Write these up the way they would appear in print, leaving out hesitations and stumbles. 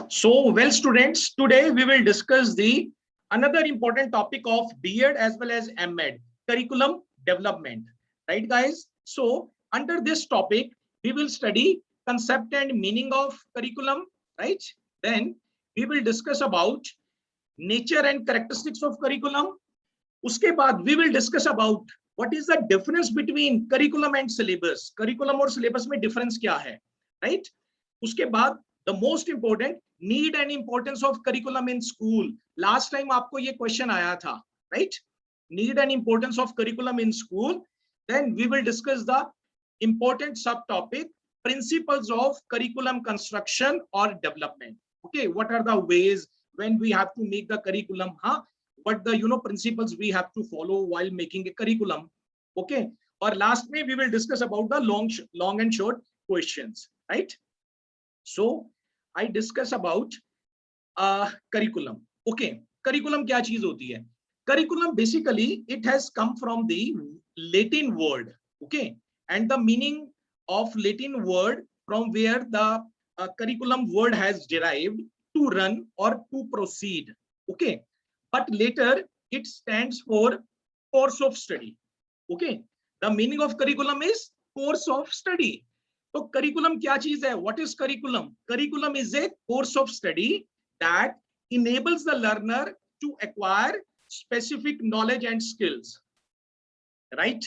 So, well, students, today we will discuss the another important topic of B.Ed as well as M.Ed, curriculum development, right, guys? So, under this topic, we will study concept and meaning of curriculum, right? Then we will discuss about nature and characteristics of curriculum. उसके बाद we will discuss about what is the difference between curriculum and syllabus. Curriculum और syllabus में difference क्या है, right? उसके बाद the most important need and importance of curriculum in school. Last time आपको ये question आया था, right? Need and importance of curriculum in school. Then we will discuss the important subtopic principles of curriculum construction or development. Okay, what are the ways when we have to make the curriculum? What the principles we have to follow while making a curriculum. Okay, or last May we will discuss about the long and short questions, right? So I discuss about curriculum. Okay, curriculum क्या चीज होती है? Curriculum basically it has come from the Latin word. Okay, and the meaning of Latin word from where the curriculum word has derived, to run or to proceed. Okay, but later it stands for course of study. Okay, the meaning of curriculum is course of study. तो curriculum क्या चीज है? What is curriculum? Curriculum is a course of study that enables the learner to acquire specific knowledge and skills, right?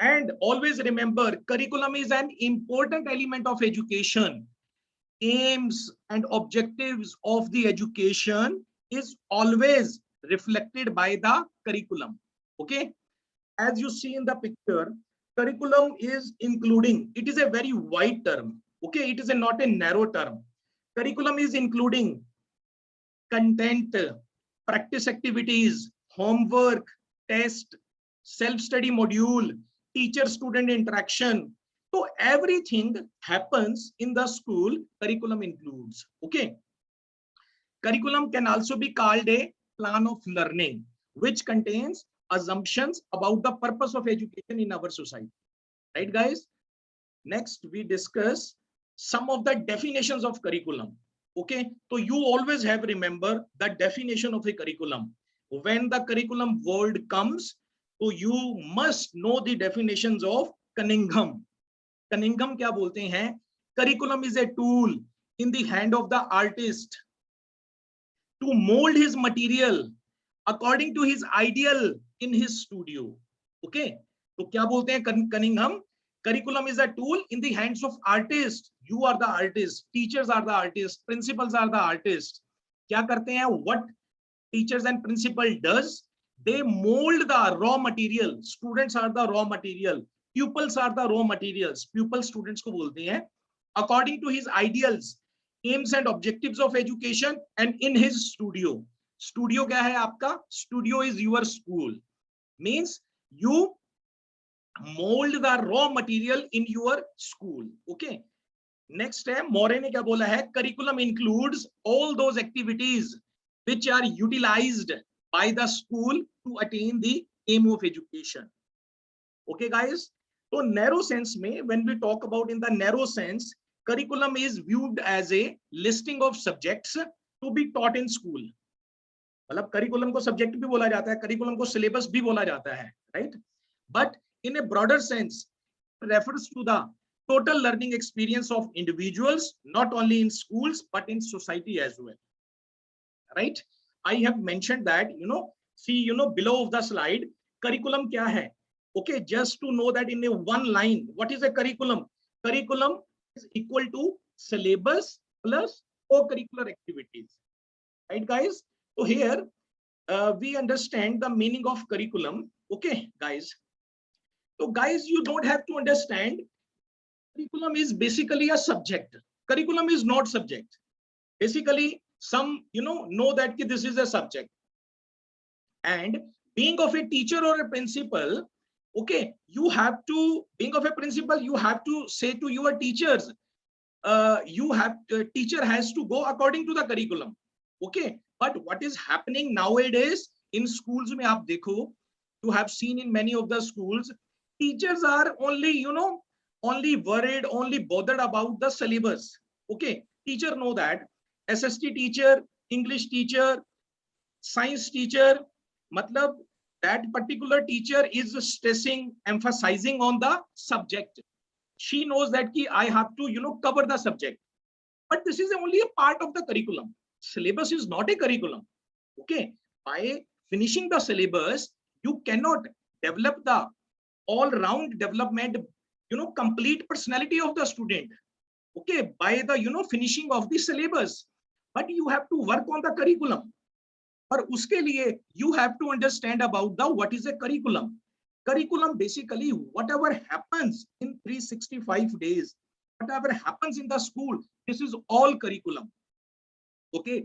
And always remember, curriculum is an important element of education. Aims and objectives of the education is always reflected by the curriculum. Okay, as you see in the picture, curriculum is including, it is a very wide term. Okay, it is not a narrow term. Curriculum is including content, practice activities, homework, test, self-study module, teacher-student interaction. So everything happens in the school, curriculum includes. Okay, curriculum can also be called a plan of learning, which contains assumptions about the purpose of education in our society, right, guys? Next we discuss some of the definitions of curriculum. Okay, so you always have remember the definition of a curriculum. When the curriculum word comes, so you must know the definitions of Cunningham. Cunningham क्या बोलते हैं? Curriculum is a tool in the hand of the artist to mold his material according to his ideal in his studio. Okay, तो क्या बोलते हैं Cunningham? Curriculum is a tool in the hands of artists. You are the artist, teachers are the artists, principals are the artists. क्या करते हैं? What teachers and principal does? They mold the raw material. Students are the raw material. Pupils are the raw materials. Pupil students को बोलते हैं. According to his ideals, aims and objectives of education, and in his studio. Studio क्या है आपका? Studio is your school. Means you mold the raw material in your school. Okay. Next है, मोरे ने क्या बोला है? Curriculum includes all those activities which are utilized by the school to attain the aim of education. Okay, guys. So narrow sense में, when we talk about in the narrow sense, curriculum is viewed as a listing of subjects to be taught in school. मतलब curriculum को subject भी बोला जाता है, curriculum को syllabus भी बोला जाता है, right? But in a broader sense, refers to the total learning experience of individuals, not only in schools but in society as well, right? I have mentioned that, see, below of the slide, curriculum क्या है? Okay, just to know that in a one line, what is a curriculum? Curriculum is equal to syllabus plus co-curricular activities, right, guys? So here we understand the meaning of curriculum. Okay, guys. So guys, you don't have to understand curriculum is basically a subject. Curriculum is not subject. Basically, some know that this is a subject. And being of a teacher or a principal, okay, you have to, being of a principal, you have to say to your teachers, teacher has to go according to the curriculum. Okay, but what is happening nowadays in schools mein aap dekho, you have seen in many of the schools, teachers are only only worried, only bothered about the syllabus. Okay, teacher know that SST teacher, English teacher, science teacher, matlab that particular teacher is stressing, emphasizing on the subject. She knows that ki I have to, cover the subject. But this is only a part of the curriculum. Syllabus is not a curriculum. Okay. By finishing the syllabus, you cannot develop the all-round development, complete personality of the student. Okay. By the, finishing of the syllabus. But you have to work on the curriculum. और उसके लिए you have to understand about the what is a curriculum. Curriculum basically whatever happens in 365 days, whatever happens in the school, this is all curriculum. Okay,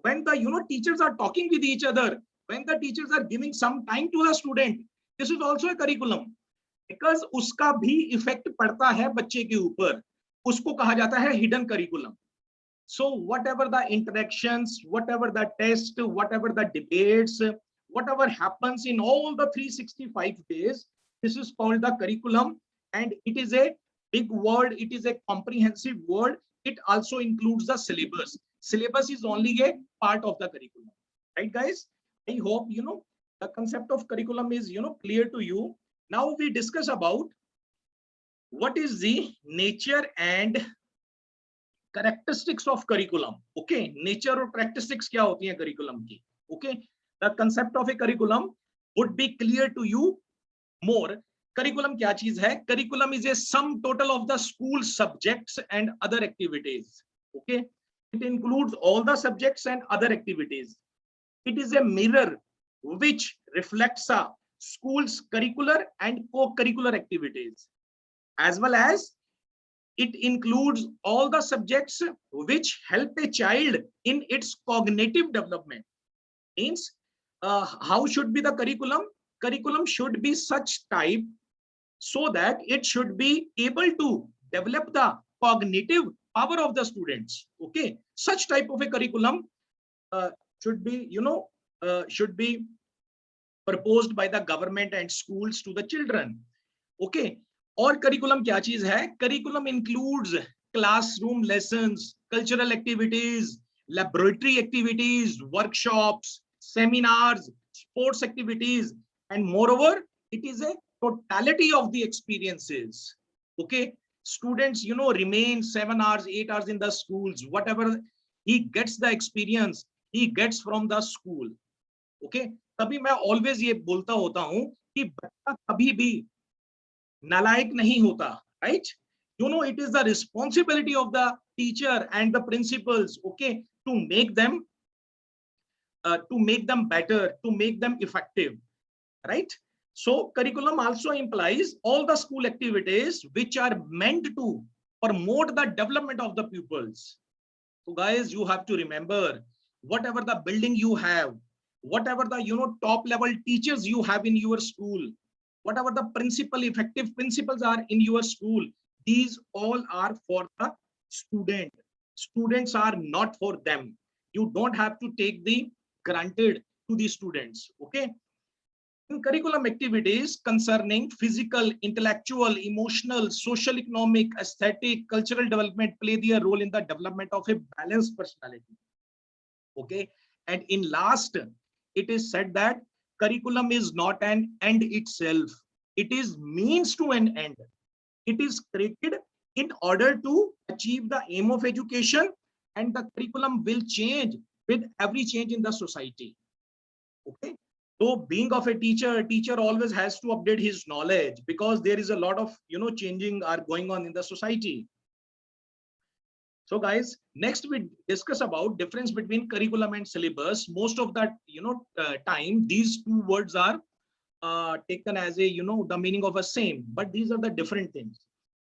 when the teachers are talking with each other, when the teachers are giving some time to the student, this is also a curriculum, because उसका भी effect पड़ता है बच्चे के ऊपर, उसको कहा जाता है hidden curriculum. So whatever the interactions, whatever the test, whatever the debates, whatever happens in all the 365 days, this is called the curriculum, and it is a big word, it is a comprehensive word. It also includes the syllabus. Syllabus is only a part of the curriculum, right guys? I hope the concept of curriculum is clear to you. Now we discuss about what is the nature and characteristics of curriculum. Okay, nature or characteristics क्या होती हैं curriculum की. Okay, the concept of a curriculum would be clear to you more. Curriculum क्या चीज है? Curriculum is a sum total of the school subjects and other activities. Okay, it includes all the subjects and other activities. It is a mirror which reflects a school's curricular and co-curricular activities, as well as it includes all the subjects which help a child in its cognitive development. Means, how should be the curriculum? Curriculum should be such type so that it should be able to develop the cognitive power of the students. Okay, such type of a curriculum should be proposed by the government and schools to the children. Okay. और curriculum क्या चीज है? Curriculum includes classroom lessons, cultural activities, laboratory activities, workshops, seminars, sports activities, and moreover it is a totality of the experiences. Okay, students remain 7 hours 8 hours in the schools, whatever he gets the experience he gets from the school. Okay, तभी मैं always ये बोलता होता हूं कि बच्चा कभी भी नालायक नहीं होता, right? It is the responsibility of the teacher and the principals, okay, to make them better, to make them effective, right? So curriculum also implies all the school activities which are meant to promote the development of the pupils. So guys, you have to remember, whatever the building you have, whatever the top level teachers you have in your school, whatever the effective principles are in your school, these all are for the student. Students are not for them. You don't have to take the granted to the students. Okay. In curriculum activities concerning physical, intellectual, emotional, social, economic, aesthetic, cultural development play their role in the development of a balanced personality. Okay. And in last, it is said that curriculum is not an end itself. It is means to an end. It is created in order to achieve the aim of education, and the curriculum will change with every change in the society. Okay. So being of a teacher always has to update his knowledge, because there is a lot of changing are going on in the society. So guys, next we discuss about difference between curriculum and syllabus. Most of that time these two words are taken as a the meaning of a same, but these are the different things.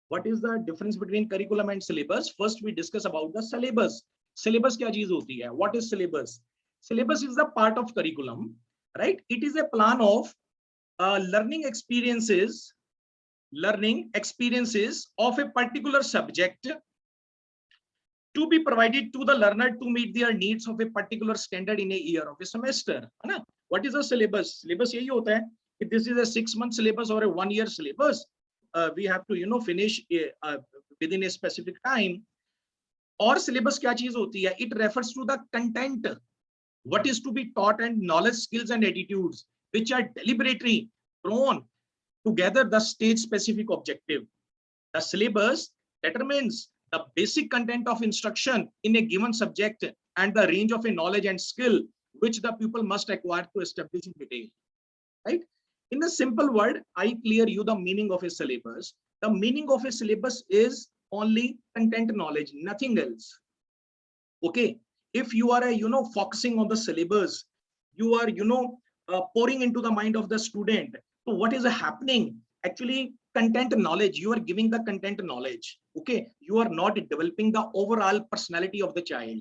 What is the difference between curriculum and syllabus? First we discuss about the syllabus. Syllabus क्या चीज होती है? What is syllabus? Syllabus is the part of curriculum, right? It is a plan of learning experiences of a particular subject to be provided to the learner to meet their needs of a particular standard in a year of a semester. है ना? What is a syllabus? Syllabus यही होता है कि this is a 6-month syllabus or a 1-year syllabus. We have to finish within a specific time. और syllabus क्या चीज होती है? It refers to the content, what is to be taught, and knowledge, skills and attitudes which are deliberately thrown together the stage specific objective. The syllabus determines the basic content of instruction in a given subject and the range of a knowledge and skill which the pupil must acquire to establish in detail. Right? In a simple word, I clear you the meaning of a syllabus. The meaning of a syllabus is only content knowledge, nothing else. Okay. If you are focusing on the syllabus, you are pouring into the mind of the student. So what is happening? Actually, content knowledge, you are giving the content knowledge. Okay, you are not developing the overall personality of the child.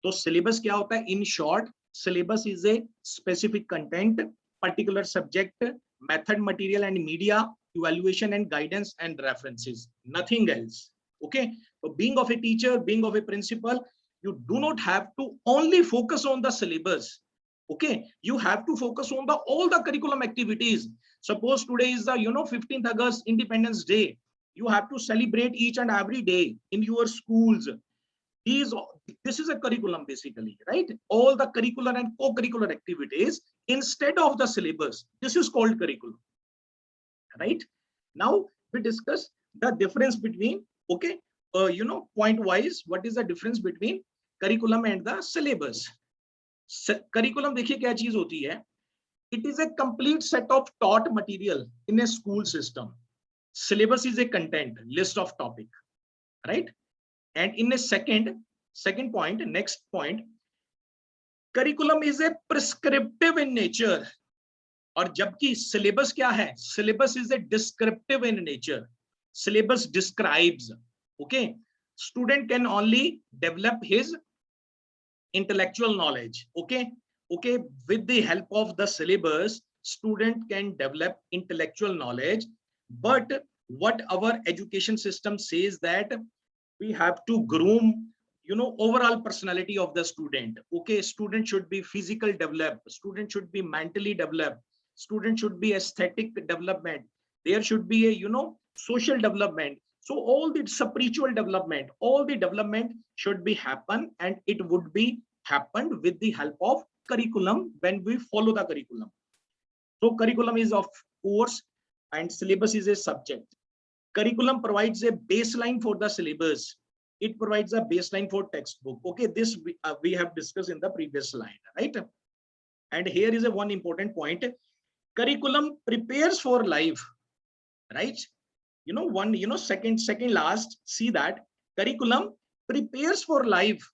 So syllabus kya hota hai? In short, syllabus is a specific content, particular subject, method, material and media, evaluation and guidance and references, nothing else. Okay, so being of a teacher, being of a principal, you do not have to only focus on the syllabus. Okay, you have to focus on the all the curriculum activities. Suppose today is the 15th August Independence Day. You have to celebrate each and every day in your schools. This is a curriculum basically, right? All the curricular and co-curricular activities instead of the syllabus. This is called curriculum, right? Now we discuss the difference between, okay, point wise, what is the difference between curriculum and the syllabus? Curriculum देखिए क्या चीज होती है? It is a complete set of taught material in a school system. Syllabus is a content list of topic, right? And in a second point, next point, curriculum is a prescriptive in nature. और जबकि syllabus क्या है? Syllabus is a descriptive in nature. Syllabus describes. Okay, student can only develop his intellectual knowledge. Okay, with the help of the syllabus, student can develop intellectual knowledge. But what our education system says that we have to groom overall personality of the student. Okay, student should be physical developed, student should be mentally developed, student should be aesthetic development, there should be a social development. So all the spiritual development, all the development should be happen, and it would be happened with the help of curriculum when we follow the curriculum. So curriculum is of course and syllabus is a subject. Curriculum provides a baseline for the syllabus. It provides a baseline for textbook. Okay, this we have discussed in the previous slide, right? And here is a one important point. Curriculum prepares for life, right? Second last, see that curriculum prepares for life,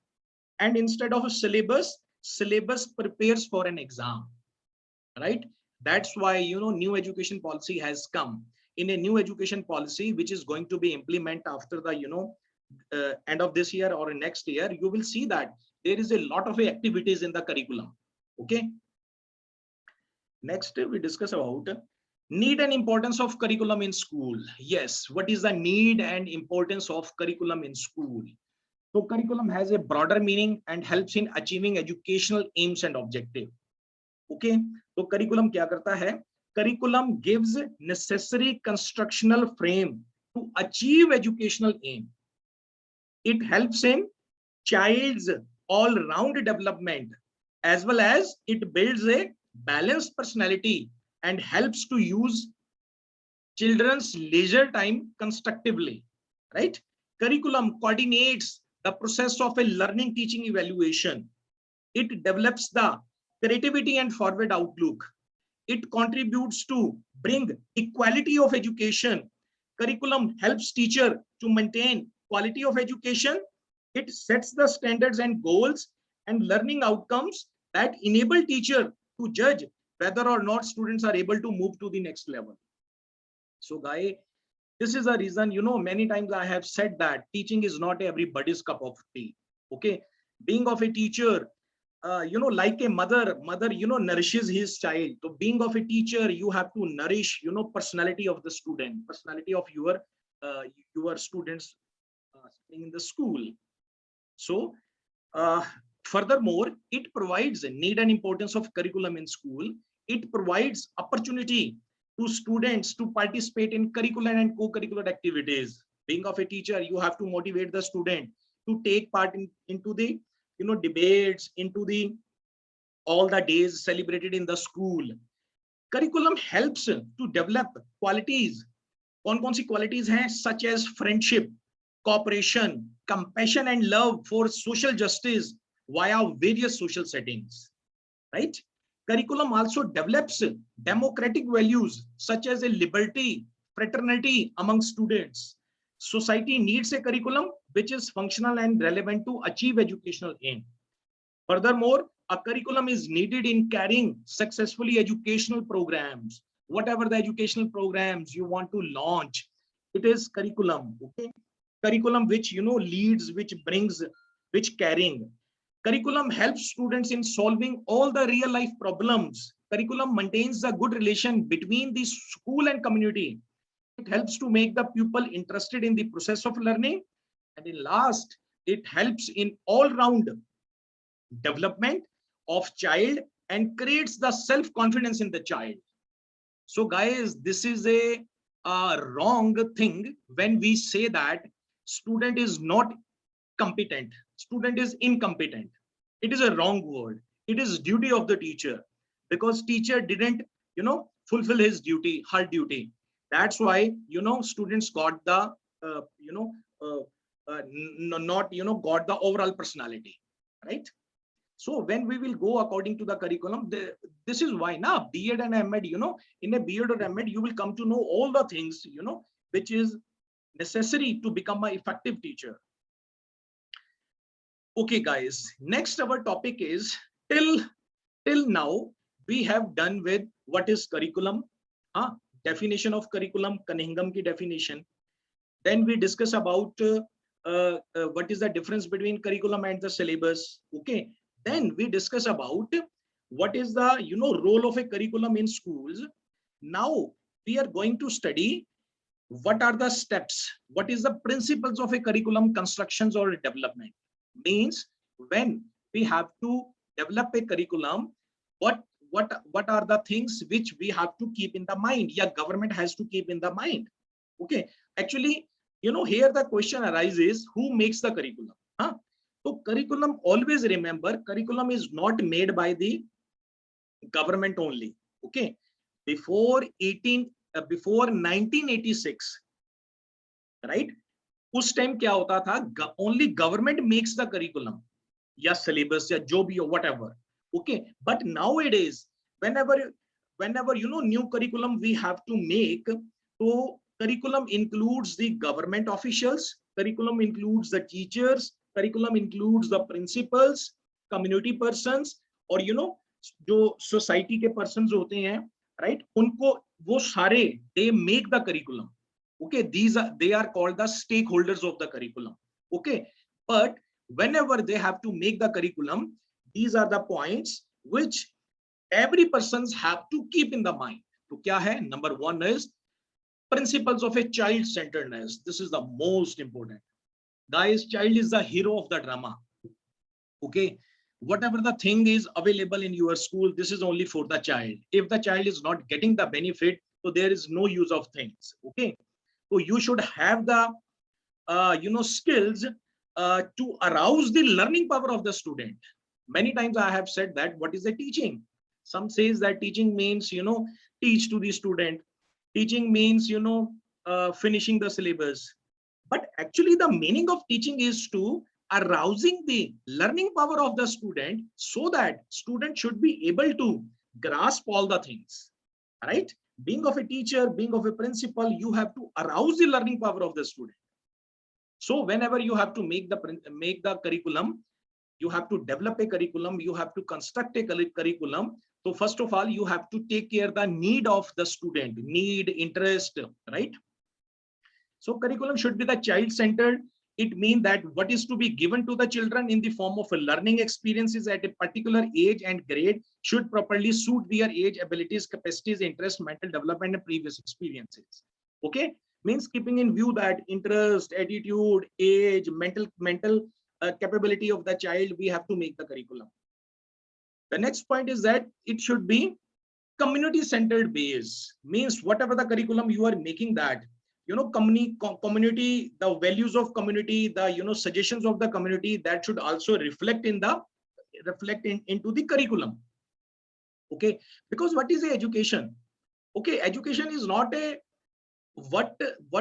and instead of a syllabus prepares for an exam, right? That's why new education policy has come. In a new education policy which is going to be implemented after the end of this year or next year, you will see that there is a lot of activities in the curriculum. Okay, next we discuss about need and importance of curriculum in school. Yes, what is the need and importance of curriculum in school? So curriculum has a broader meaning and helps in achieving educational aims and objective. Okay, so curriculum क्या करता है? Curriculum gives necessary constructional frame to achieve educational aim. It helps in child's all-round development, as well as it builds a balanced personality and helps to use children's leisure time constructively, right? Curriculum coordinates the process of a learning, teaching, evaluation. It develops the creativity and forward outlook. It contributes to bring equality of education. Curriculum helps teacher to maintain quality of education. It sets the standards and goals and learning outcomes that enable teacher to judge whether or not students are able to move to the next level. So guys, this is a reason, many times I have said that teaching is not everybody's cup of tea. Okay, being of a teacher, like a mother nourishes his child. So being of a teacher, you have to nourish personality of the student, personality of your students in the school. So furthermore, it provides need and importance of curriculum in school. It provides opportunity to students to participate in curricular and co-curricular activities. Being of a teacher, you have to motivate the student to take part into the debates, into the all the days celebrated in the school. Curriculum helps to develop qualities. कौन कौन सी qualities हैं? Such as friendship, cooperation, compassion and love for social justice via various social settings, right? Curriculum also develops democratic values such as a liberty, fraternity among students. Society needs a curriculum which is functional and relevant to achieve educational aim. Furthermore, a curriculum is needed in carrying successfully educational programs. Whatever the educational programs you want to launch, it is curriculum. Okay, curriculum which leads, which brings, which carrying. Curriculum helps students in solving all the real life problems. Curriculum maintains a good relation between the school and community. It helps to make the pupil interested in the process of learning. And in last, it helps in all round development of child and creates the self-confidence in the child. So guys, this is a wrong thing when we say that student is not competent, student is incompetent. It is a wrong word. It is duty of the teacher, because teacher didn't fulfill his duty, her duty. That's why students got the not got the overall personality, right? So when we will go according to the curriculum, this is why now B.Ed and M.Ed, in a B.Ed or M.Ed, you will come to know all the things, which is necessary to become an effective teacher. Okay, guys, next our topic is till now we have done with what is curriculum, definition of curriculum, Cunningham ki definition. Then we discuss about what is the difference between curriculum and the syllabus. Okay. Then we discuss about what is the role of a curriculum in schools. Now we are going to study what are the steps, what is the principles of a curriculum constructions or development. Means when we have to develop a curriculum, what are the things which we have to keep in the mind? Yeah, government has to keep in the mind. Okay, actually, here the question arises, who makes the curriculum? So curriculum, always remember, curriculum is not made by the government only. Okay, before 1986, right? उस time क्या होता था? Only government makes the curriculum, या syllabus, या जो भी हो, whatever. Okay, but nowadays, whenever new curriculum we have to make, so curriculum includes the government officials, curriculum includes the teachers, curriculum includes the principals, community persons, और जो society के persons होते हैं, right? उनको वो सारे they make the curriculum. Okay, they are called the stakeholders of the curriculum. Okay, but whenever they have to make the curriculum, these are the points which every persons have to keep in the mind. तो क्या है? Number one is principles of a child-centeredness. This is the most important. Guys, child is the hero of the drama. Okay, whatever the thing is available in your school, this is only for the child. If the child is not getting the benefit, so there is no use of things. Okay, so you should have the skills to arouse the learning power of the student. Many times I have said that what is the teaching? Some says that teaching means teach to the student. Teaching means finishing the syllabus. But actually the meaning of teaching is to arousing the learning power of the student, so that student should be able to grasp all the things, right? Being of a teacher, being of a principal, you have to arouse the learning power of the student. So whenever you have to make the curriculum, you have to develop a curriculum, you have to construct a curriculum. So first of all, you have to take care the need of the student, need, interest, right? So curriculum should be the child-centered. It means that what is to be given to the children in the form of a learning experiences at a particular age and grade should properly suit their age, abilities, capacities, interest, mental development, and previous experiences. Okay, means keeping in view that interest, attitude, age, mental capability of the child, we have to make the curriculum. The next point is that it should be community-centered base. Means whatever the curriculum you are making, that community, the values of community, the suggestions of the community, that should also reflect into the curriculum. Okay, because what is the education? Okay, education is not a what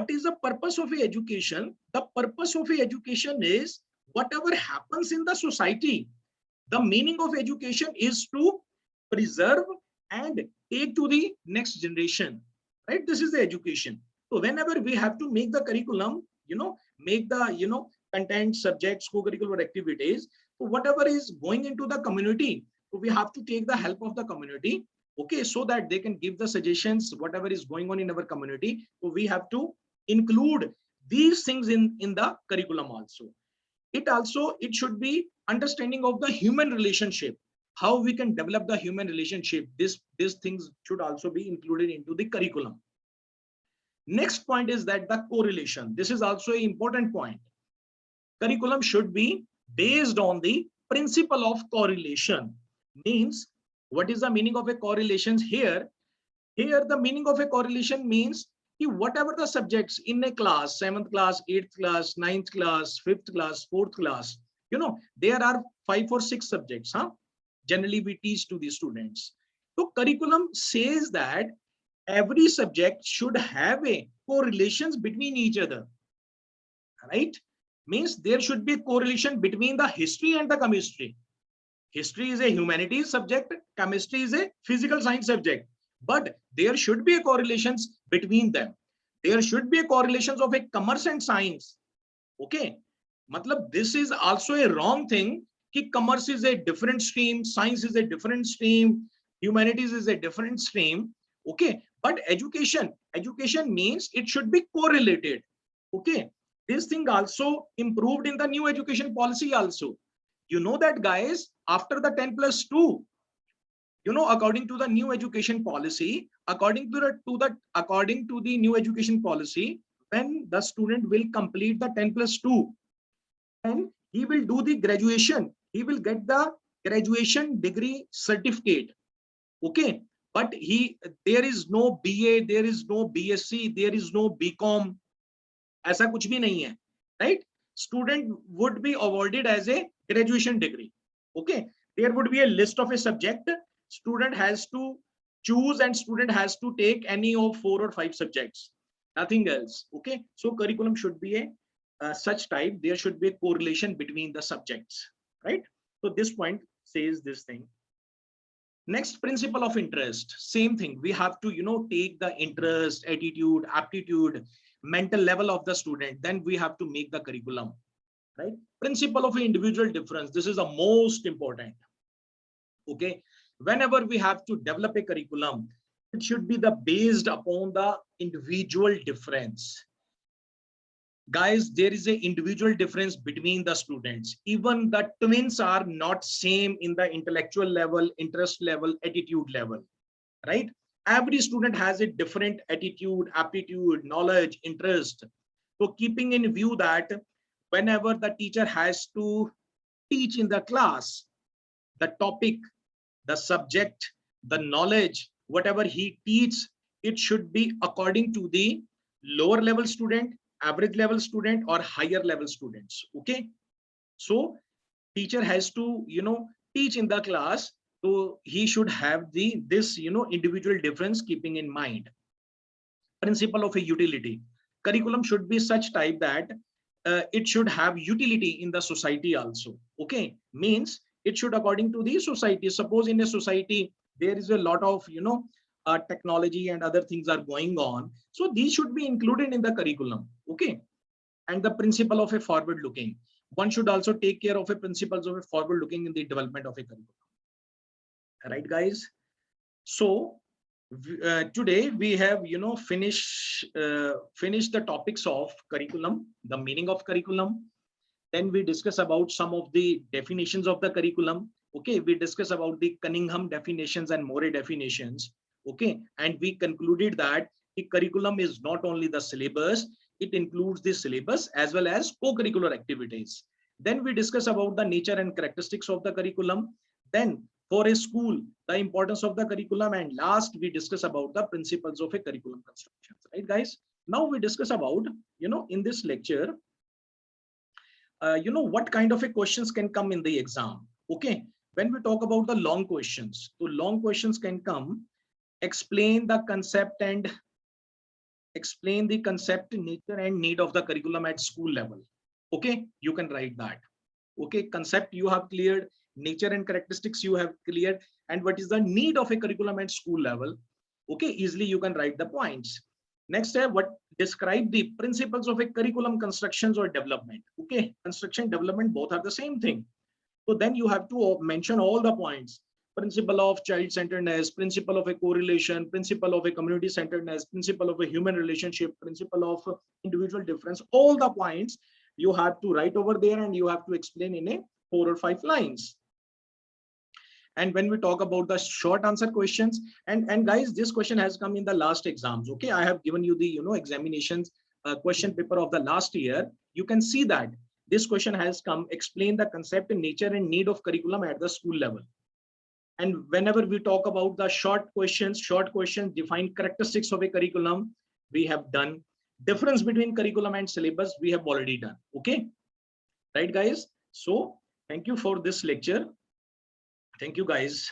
is the purpose of a education? The purpose of a education is whatever happens in the society. The meaning of education is to preserve and take to the next generation, right? This is the education. So whenever we have to make the curriculum, make the content, subjects, co-curricular activities, so whatever is going into the community, so we have to take the help of the community, okay, so that they can give the suggestions whatever is going on in our community. So we have to include these things in the curriculum also. It should be understanding of the human relationship, how we can develop the human relationship. These things should also be included into the curriculum. Next point is that the correlation. This is also an important point. Curriculum should be based on the principle of correlation. Means, what is the meaning of a correlation here? Here, the meaning of a correlation means whatever the subjects in a class, 7th class, 8th class, 9th class, 5th class, 4th class, there are 5 or 6 subjects. Generally, we teach to the students. So curriculum says that every subject should have a correlations between each other, right? Means there should be correlation between the history and the chemistry. History is a humanities subject, chemistry is a physical science subject, but there should be a correlations between them. There should be a correlations of a commerce and science. Okay, matlab this is also a wrong thing कि commerce is a different stream, science is a different stream, humanities is a different stream. Okay, but education means it should be correlated. Okay, this thing also improved in the new education policy also. You know that, guys, after the 10+2, according to the new education policy, according to the new education policy, when the student will complete the 10+2, and he will do the graduation, he will get the graduation degree certificate. Okay, but there is no BA, there is no BSc, there is no BCom. ऐसा कुछ भी नहीं है, right? Student would be awarded as a graduation degree. Okay, there would be a list of a subject. Student has to choose, and student has to take any of 4 or 5 subjects, nothing else. Okay, so curriculum should be a such type. There should be a correlation between the subjects, right? So this point says this thing. Next, principle of interest. Same thing. We have to take the interest, attitude, aptitude, mental level of the student. Then we have to make the curriculum, right? Principle of individual difference. This is the most important. Okay, whenever we have to develop a curriculum, it should be based upon the individual difference. Guys, there is an individual difference between the students. Even the twins are not same in the intellectual level, interest level, attitude level, right? Every student has a different attitude, aptitude, knowledge, interest. So keeping in view that whenever the teacher has to teach in the class, the topic, the subject, the knowledge, whatever he teaches, it should be according to the lower level student, average level student, or higher level students. Okay, so teacher has to teach in the class, so he should have this individual difference keeping in mind. Principle of a utility. Curriculum should be such type that it should have utility in the society also. Okay, means it should according to the society. Suppose in a society there is a lot of technology and other things are going on, so these should be included in the curriculum. Okay, and the principle of a forward looking. One should also take care of a principles of a forward looking in the development of a curriculum. Right, guys? So today we have finished the topics of curriculum, the meaning of curriculum. Then we discuss about some of the definitions of the curriculum. Okay, we discuss about the Cunningham definitions and Morey definitions. Okay, and we concluded that the curriculum is not only the syllabus, it includes the syllabus as well as co-curricular activities. Then we discuss about the nature and characteristics of the curriculum. Then for a school, the importance of the curriculum, and last we discuss about the principles of a curriculum construction. Right, guys? Now we discuss about, in this lecture, what kind of a questions can come in the exam. Okay, when we talk about the long questions, so long questions can come. Explain the concept, nature and need of the curriculum at school level. Okay, you can write that. Okay, concept you have cleared, nature and characteristics you have cleared, and what is the need of a curriculum at school level. Okay, easily you can write the points. Next step, what describe the principles of a curriculum constructions or development. Okay, construction, development, both are the same thing. So then you have to mention all the points. Principle of child-centeredness, principle of a correlation, principle of a community-centeredness, principle of a human relationship, principle of individual difference, all the points you have to write over there and you have to explain in a 4 or 5 lines. And when we talk about the short answer questions, and guys, this question has come in the last exams. Okay, I have given you the examinations question paper of the last year. You can see that this question has come. Explain the concept, nature and need of curriculum at the school level. And whenever we talk about the short questions define characteristics of a curriculum, we have done. Difference between curriculum and syllabus, we have already done. Okay, right guys? So thank you for this lecture. Thank you guys.